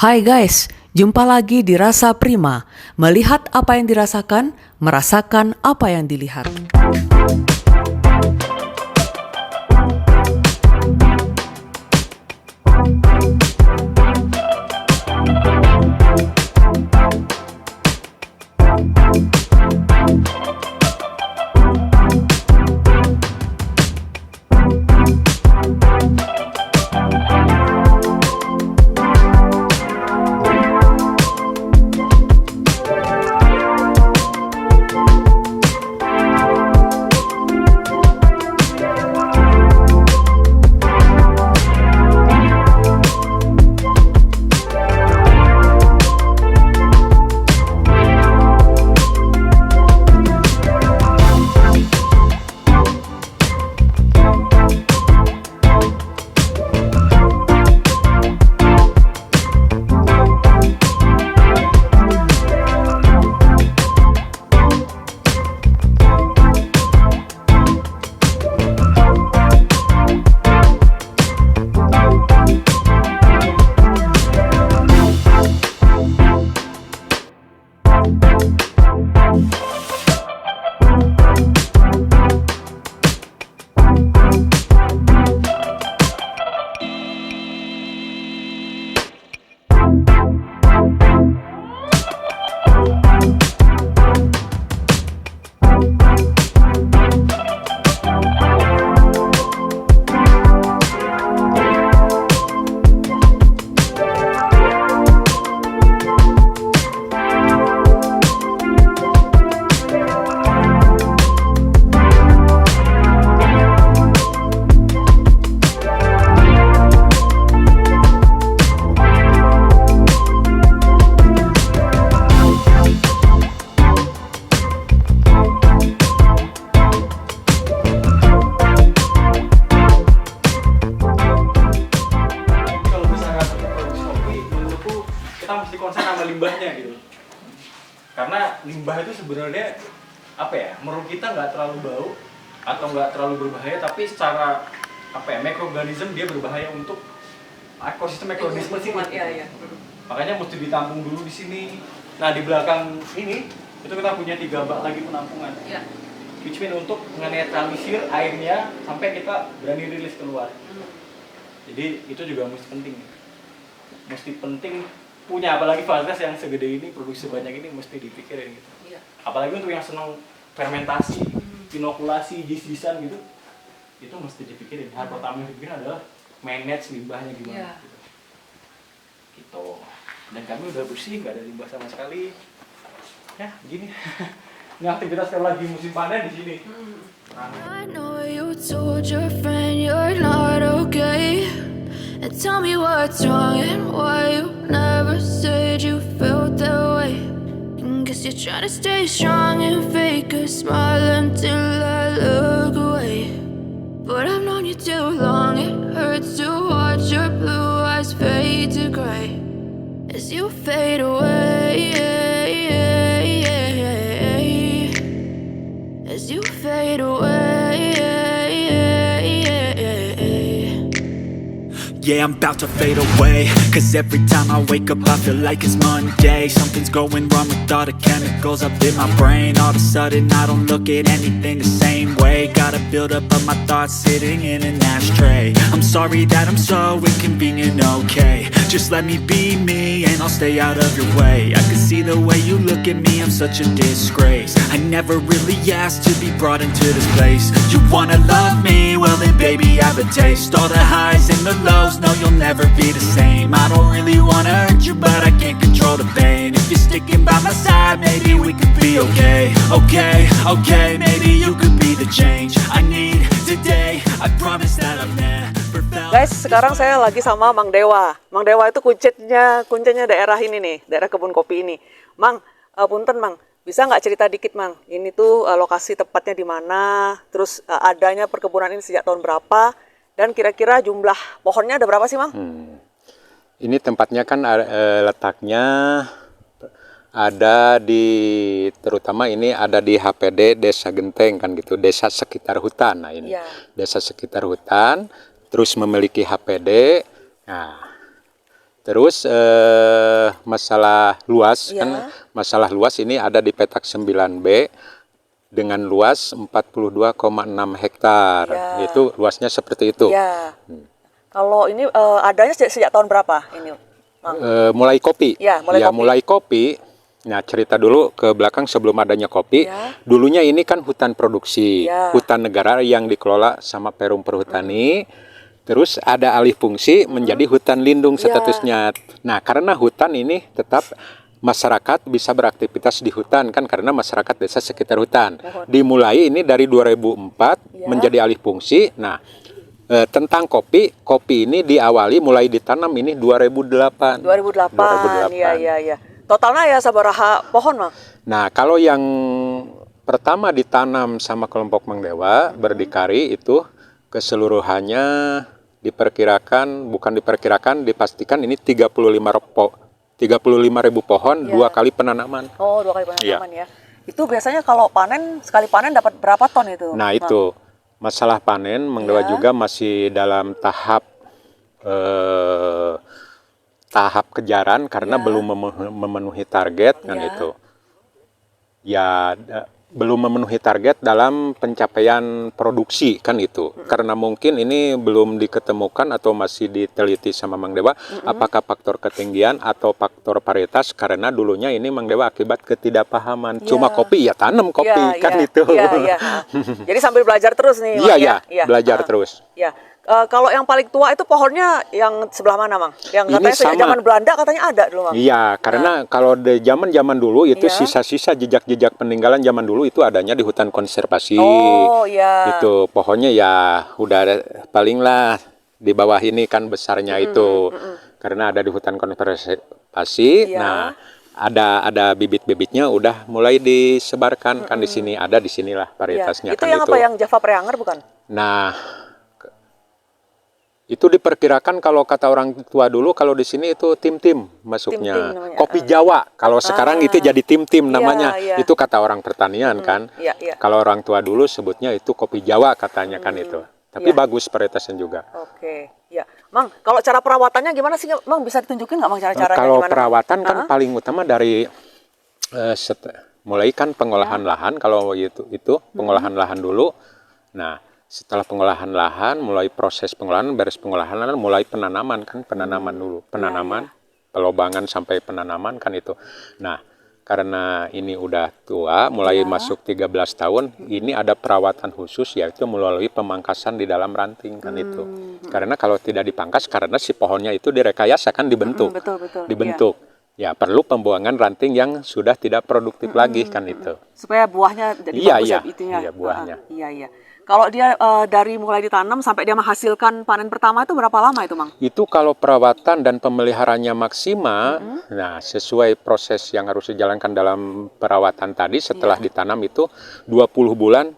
Hai guys, jumpa lagi di Rasa Prima. Melihat apa yang dirasakan, merasakan apa yang dilihat. Kalau misalkan produksi kopi, menurutku kita mesti konsen sama limbahnya gitu. Karena limbah itu sebenarnya apa ya? Menurut kita nggak terlalu bau atau nggak terlalu berbahaya, tapi secara apa ya? Mikroorganisme dia berbahaya untuk ekosistem mikroorganisme sih. Iya. Makanya mesti ditampung dulu di sini. Nah di belakang ini itu kita punya 3 bak lagi penampungan. Iya. Which mean untuk menetralisir airnya sampai kita berani rilis keluar. Jadi itu juga mesti penting punya, apalagi Valdes yang segede ini, produksi sebanyak ini mesti dipikirin gitu. Iya. Apalagi untuk yang senang fermentasi, inokulasi, jis-jisan gitu, itu mesti dipikirin. Hal pertama yang dipikirin adalah manage limbahnya gimana. Iya. Gitu. Dan kami udah bersih, nggak ada limbah sama sekali. Ya, begini. Ini aktivitas kalau lagi musim panen di sini. I know you told your friend you're not okay. And tell me what's wrong and why you never said you felt that way. And guess you're trying to stay strong and fake a smile until I look away. But I've known you too long, it hurts to watch your blue eyes fade to gray as you fade away. As you fade away. Yeah, I'm about to fade away. Cause every time I wake up I feel like it's Monday. Something's going wrong with all the chemicals up in my brain. All of a sudden I don't look at anything the same way. Gotta build up of my thoughts sitting in an ashtray. I'm sorry that I'm so inconvenient, okay. Just let me be me and I'll stay out of your way. I can see the way you look at me, I'm such a disgrace. I never really asked to be brought into this place. You wanna love me? Well then baby I have a taste. All the highs and the lows, no you'll never be the same. I don't really wanna hurt you but I can't control the pain. If you're sticking by my side maybe we could be okay. Okay, maybe you could be the change I need today. I promise that I've never felt. Guys, sekarang saya lagi sama Mang Dewa. Mang Dewa itu kuncinya daerah ini nih, daerah kebun kopi ini. Mang, punten Mang, bisa nggak cerita dikit Mang? Ini tuh lokasi tepatnya di mana? Terus adanya perkebunan ini sejak tahun berapa? Dan kira-kira jumlah pohonnya ada berapa sih Mang? Ini tempatnya kan letaknya ada di, terutama ini ada di HPD Desa Genteng kan gitu, desa sekitar hutan. Nah ini desa sekitar hutan, terus memiliki HPD. Nah Terus masalah luas Ya. kan, masalah luas ini ada di petak 9B dengan luas 42,6 hektar. Ya. Itu luasnya seperti itu. Ya. Kalau ini adanya sejak tahun berapa ini, Mang? Mulai kopi. Ya, mulai kopi. mulai kopi. Nah, cerita dulu ke belakang sebelum adanya kopi. Ya. Dulunya ini kan hutan produksi, Ya. hutan negara yang dikelola sama Perum Perhutani. Terus ada alih fungsi menjadi hutan lindung Ya. statusnya. Nah, karena hutan ini tetap masyarakat bisa beraktivitas di hutan kan, karena masyarakat desa sekitar hutan. Dimulai ini dari 2004 Ya. menjadi alih fungsi. Nah, tentang kopi ini diawali mulai ditanam ini 2008. 2008. Iya. Totalnya ya sabaraha pohon, Mang? Nah, kalau yang pertama ditanam sama kelompok Mang Dewa berdikari itu keseluruhannya dipastikan ini 35.000 pohon, Ya. 2 kali penanaman. Oh, 2 kali penanaman ya. Itu biasanya kalau panen, sekali panen dapat berapa ton itu? Nah, Mang? itu masalah panen Mang Dewa Ya. juga masih dalam tahap kejaran karena Ya. belum memenuhi target kan Ya. itu. Ya, belum memenuhi target dalam pencapaian produksi kan itu. Karena mungkin ini belum diketemukan atau masih diteliti sama Mang Dewa apakah faktor ketinggian atau faktor varietas, karena dulunya ini Mang Dewa akibat ketidakpahaman. Ya. Cuma kopi ya tanam kopi kan itu. Iya. Jadi sambil belajar terus nih, Mang, Iya, ya? belajar terus. Ya. Kalau yang paling tua itu pohonnya yang sebelah mana, Mang? Yang Ini katanya sejak sama. zaman Belanda katanya ada dulu, Mang. Iya, karena kalau di zaman dulu itu Iya. sisa-sisa jejak-jejak peninggalan zaman dulu itu adanya di hutan konservasi. Oh, iya. Itu pohonnya ya udah paling lah di bawah ini kan besarnya itu. Karena ada di hutan konservasi. Iya. Nah, ada bibit-bibitnya udah mulai disebarkan kan di sini, ada di sinilah Iya. varietasnya Itu kan yang itu. apa? Yang Java Preanger bukan? Nah, itu diperkirakan kalau kata orang tua dulu, kalau di sini itu tim-tim masuknya. Tim-tim namanya. Kopi Jawa. Kalau sekarang itu jadi tim-tim namanya. Iya. Itu kata orang pertanian kan. Iya. Kalau orang tua dulu sebutnya itu kopi Jawa katanya kan itu. Tapi Iya. bagus varietasnya juga. Oke. Ya. Mang, kalau cara perawatannya gimana sih, Mang? Bisa ditunjukin nggak, Mang, cara-caranya Kalau gimana? perawatan kan paling utama dari mulai kan pengolahan lahan. Kalau itu pengolahan lahan dulu. Nah, setelah pengolahan lahan, mulai proses pengolahan, beres pengolahan lahan, mulai penanaman kan, penanaman dulu, penanaman, pelobangan sampai penanaman kan itu. Nah, karena ini udah tua, mulai masuk 13 tahun, ini ada perawatan khusus yaitu melalui pemangkasan di dalam ranting kan itu. Karena kalau tidak dipangkas, karena si pohonnya itu direkayasa kan dibentuk, Betul. dibentuk. Ya perlu pembuangan ranting yang sudah tidak produktif lagi kan itu. Supaya buahnya jadi Iya, bagus iya. ya itunya. Iya, buahnya. Iya. Kalau dia dari mulai ditanam sampai dia menghasilkan panen pertama itu berapa lama itu, Mang? Itu kalau perawatan dan pemeliharanya maksimal, nah sesuai proses yang harus dijalankan dalam perawatan tadi setelah ditanam itu 20 bulan,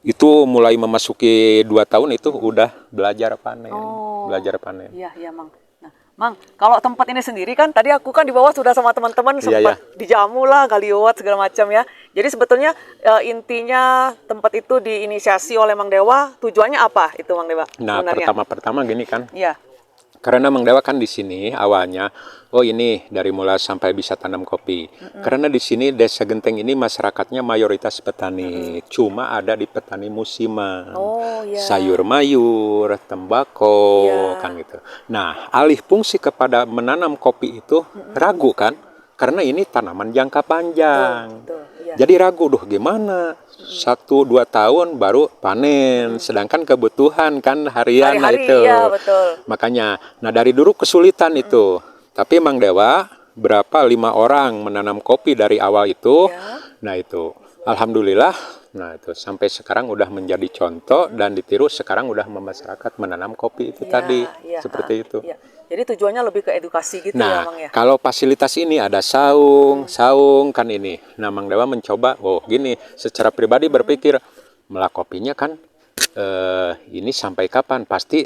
itu mulai memasuki 2 tahun itu udah belajar panen. Belajar panen. Iya, Mang. Nah, Mang, kalau tempat ini sendiri kan tadi aku kan di bawah sudah sama teman-teman sempat dijamu lah, galiwat segala macam ya. Jadi sebetulnya intinya tempat itu diinisiasi oleh Mang Dewa, tujuannya apa itu, Mang Dewa? Nah, sebenarnya? pertama gini kan. Iya. Karena Mang Dewa kan di sini awalnya, oh ini dari mulai sampai bisa tanam kopi. Karena di sini Desa Genteng ini masyarakatnya mayoritas petani, cuma ada di petani musiman. Oh, iya. Sayur mayur, tembakau, Iya. kan gitu. Nah, alih fungsi kepada menanam kopi itu ragu kan? Karena ini tanaman jangka panjang. Betul, iya. Jadi ragu, gimana? 1-2 tahun baru panen, sedangkan kebutuhan kan harian nah Hari-hari, itu. iya, betul. Makanya, nah dari dulu kesulitan itu. Tapi Mang Dewa berapa 5 orang menanam kopi dari awal itu. Ya. Nah itu, alhamdulillah. Nah itu sampai sekarang udah menjadi contoh dan ditiru. Sekarang udah masyarakat menanam kopi itu tadi, seperti itu. Iya. Jadi tujuannya lebih ke edukasi gitu ya, Nah, Mang ya. kalau fasilitas ini ada saung kan ini. Nah, Mang Dewa mencoba, gini, secara pribadi berpikir, melah kopinya kan ini sampai kapan? Pasti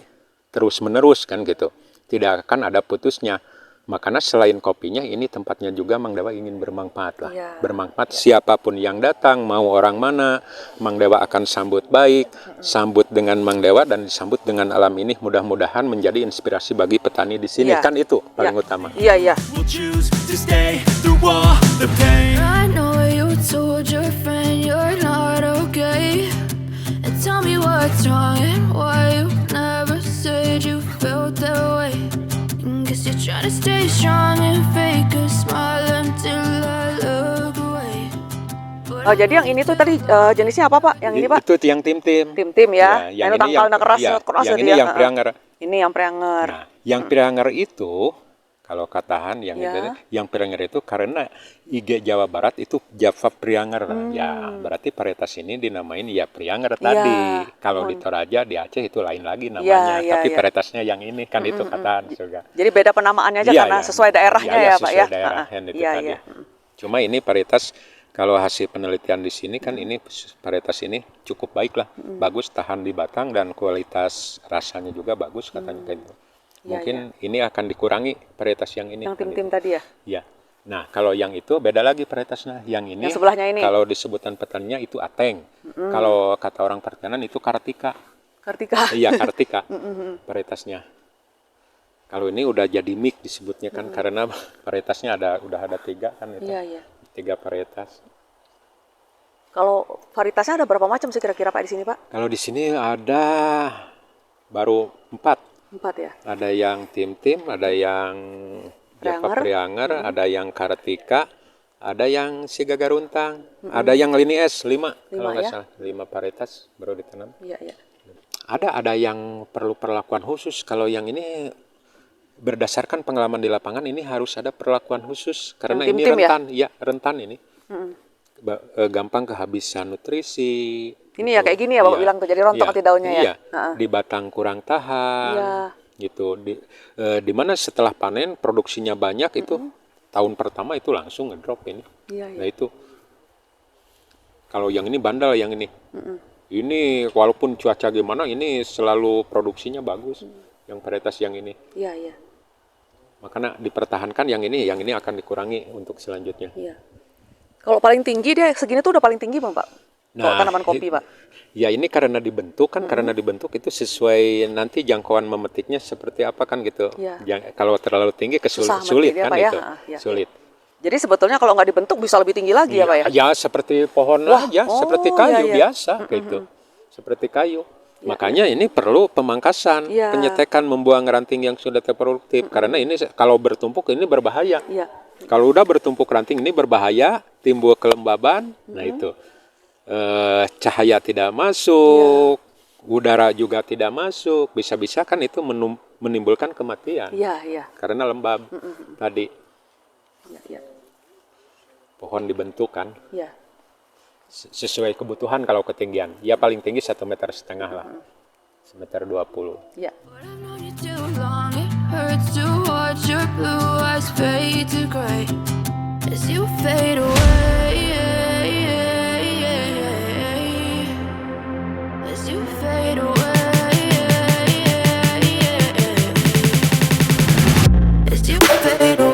terus-menerus kan gitu. Tidak akan ada putusnya. Makanya selain kopinya, ini tempatnya juga Mang Dewa ingin bermanfaat lah. Iya. Bermanfaat siapapun yang datang, mau orang mana, Mang Dewa akan sambut baik, sambut dengan Mang Dewa dan disambut dengan alam ini. Mudah-mudahan menjadi inspirasi bagi petani di sini. Iya. Kan itu paling Iya. utama. Iya, iya. We'll choose to stay through all the pain. I know you told your friend you're not okay. And tell me what's wrong and why you never said you felt that way. Guess you're trying to stay strong and fake a smile until I look away. Jadi yang ini tuh tadi jenisnya apa Pak? Yang ini Pak? Itu yang tim-tim. Tim-tim ya. yang Yang tangkalnya keras, keras yang gitu ini ya. yang prianger. Ini yang prianger. Nah, yang prianger itu kalau katahan yang Ya. itu, yang prianger itu karena IG Jawa Barat itu Java prianger. Ya, berarti varietas ini dinamain ya prianger tadi. Kalau di Toraja di Aceh itu lain lagi namanya, Ya, tapi ya. varietasnya yang ini kan itu katahan juga. Jadi beda penamaannya aja Iya, karena iya. sesuai daerahnya Iya, ya Pak sesuai ya. daerah, kan itu Iya, tadi. iya. Cuma ini varietas kalau hasil penelitian di sini kan ini varietas ini cukup baik lah, bagus tahan di batang dan kualitas rasanya juga bagus katanya kayak gitu. Iya, Mungkin ini akan dikurangi varietas yang ini. Yang kan tim-tim itu. tadi ya. Ya. Nah, kalau yang itu beda lagi varietasnya. Yang ini Yang sebelahnya ini. kalau disebutan petaninya itu ateng. Kalau kata orang pertanian itu kartika. Kartika. Iya, kartika varietasnya. Kalau ini udah jadi mix disebutnya kan karena varietasnya udah ada 3 kan itu. Iya, iya. 3 varietas. Kalau varietasnya ada berapa macam sih kira-kira Pak di sini Pak? Kalau di sini ada baru 4. 4 ya. Ada yang tim-tim, ada yang Java Prianger, ada yang Kartika, ada yang Siga Garuntang, ada yang Lini S 5 kalau nggak ya? salah, 5 varietas baru ditanam. Iya, iya. Ada yang perlu perlakuan khusus. Kalau yang ini berdasarkan pengalaman di lapangan ini harus ada perlakuan khusus karena Yang ini tim-tim ya? rentan, ya rentan ini. Gampang kehabisan nutrisi. Ini ya kayak gini ya Bapak Iya. bilang tuh jadi rontok Iya. hati daunnya ya. Iya. Heeh. Di batang kurang tahan. Iya. Gitu. Di mana setelah panen produksinya banyak itu tahun pertama itu langsung ngedrop ini. Iya, iya. Nah itu. Kalau yang ini bandel yang ini. Ini walaupun cuaca gimana ini selalu produksinya bagus. Yang varietas yang ini. Iya, iya. Makanya dipertahankan yang ini akan dikurangi untuk selanjutnya. Iya. Kalau paling tinggi dia segini tuh udah paling tinggi Bang Pak. Kalau tanaman kopi Pak. Ya ini karena dibentuk kan, karena dibentuk itu sesuai nanti jangkauan memetiknya seperti apa kan gitu. Iya. Kalau terlalu tinggi Susah sulit memetiknya, kan Pak, ya? itu, Iya. sulit. Jadi sebetulnya kalau nggak dibentuk bisa lebih tinggi lagi ya Pak ya? Ya seperti pohon Wah, aja, oh, seperti iya, kayu iya. biasa gitu, seperti kayu. Makanya ini perlu pemangkasan, Iya. penyetekan, membuang ranting yang sudah terproduktif. Karena ini kalau bertumpuk ini berbahaya. Iya. Kalau udah bertumpuk ranting ini berbahaya, timbul kelembaban. Nah itu cahaya tidak masuk, udara juga tidak masuk. Bisa-bisa kan itu menimbulkan kematian Iya, iya. karena lembab tadi. Iya, iya. Pohon dibentuk kan Iya. sesuai kebutuhan kalau ketinggian. Ya paling tinggi 1,5 meter lah, 1,20 meter. Iya. But I've known you too long, it hurts to watch your blue eyes fade to gray as you fade away. As you fade away. As you fade away.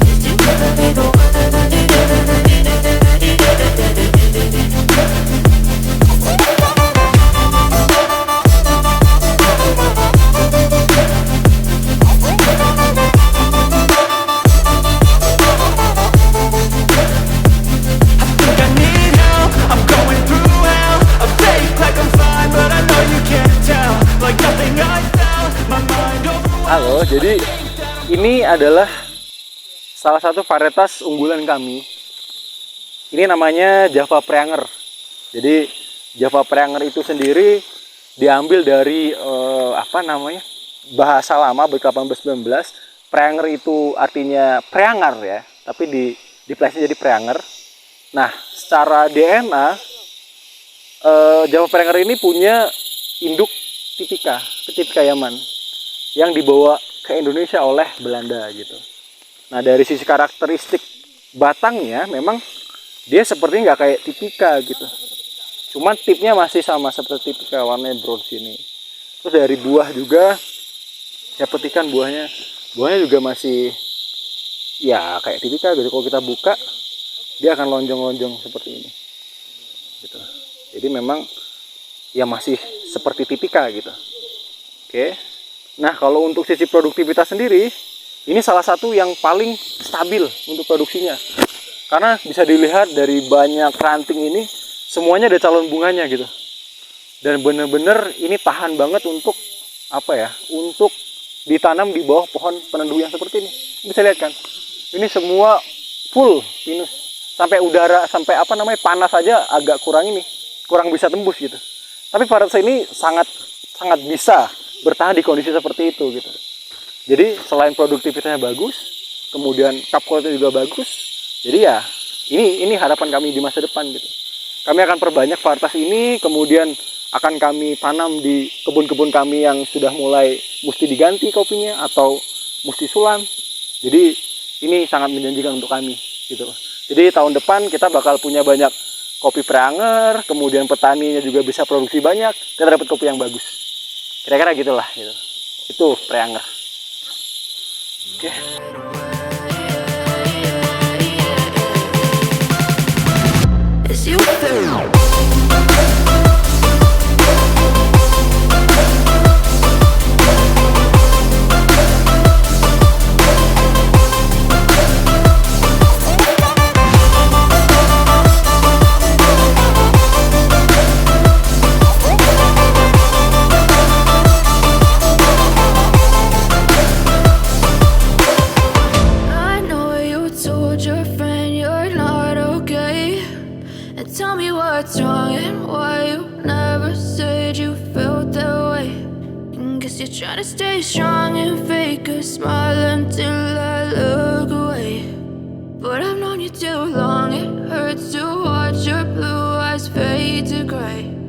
As you fade away. Think I need help, I'm going through hell. I fake like I'm fine, but I know you can't tell. Like nothing I felt, my mind overwhelmed. Halo, jadi ini adalah salah satu varietas unggulan kami. Ini namanya Java Prianger. Jadi Java Prianger itu sendiri diambil dari bahasa lama ber-1819. Prianger itu artinya preanger ya, tapi di place jadi Prianger. Nah, secara DNA Java Prianger ini punya induk tipika Yaman yang dibawa ke Indonesia oleh Belanda gitu. Nah, dari sisi karakteristik batangnya memang dia seperti nggak kayak tipika gitu. Cuman tipnya masih sama seperti tipika, warnanya bronze ini. Terus dari buah juga, saya petikan buahnya juga masih ya kayak tipikal gitu. Kalau kita buka dia akan lonjong-lonjong seperti ini gitu. Jadi memang ya masih seperti tipikal gitu. Oke. Nah, kalau untuk sisi produktivitas sendiri, ini salah satu yang paling stabil untuk produksinya. Karena bisa dilihat dari banyak ranting ini semuanya ada calon bunganya gitu. Dan bener-bener ini tahan banget untuk apa ya? Untuk ditanam di bawah pohon peneduh yang seperti ini. Bisa lihat kan? Ini semua full pinus. Sampai udara, sampai panas aja agak kurang bisa tembus gitu. Tapi Vareta ini sangat bisa bertahan di kondisi seperti itu gitu. Jadi selain produktivitasnya bagus, kemudian cup quality juga bagus. Jadi ya ini harapan kami di masa depan gitu. Kami akan perbanyak varietas ini, kemudian akan kami tanam di kebun-kebun kami yang sudah mulai mesti diganti kopinya atau mesti sulam. Jadi ini sangat menjanjikan untuk kami gitu. Jadi tahun depan kita bakal punya banyak kopi Preanger, kemudian petaninya juga bisa produksi banyak, kita dapat kopi yang bagus. Kira-kira gitulah gitu. Itu Preanger. Oke. Is you feel I know you told your friend you're not okay. And tell me what's wrong and why you never said you felt that way. And guess you're trying to stay strong and fake a smile until I look away. But I've known you too long, it hurts to watch your blue eyes fade to gray.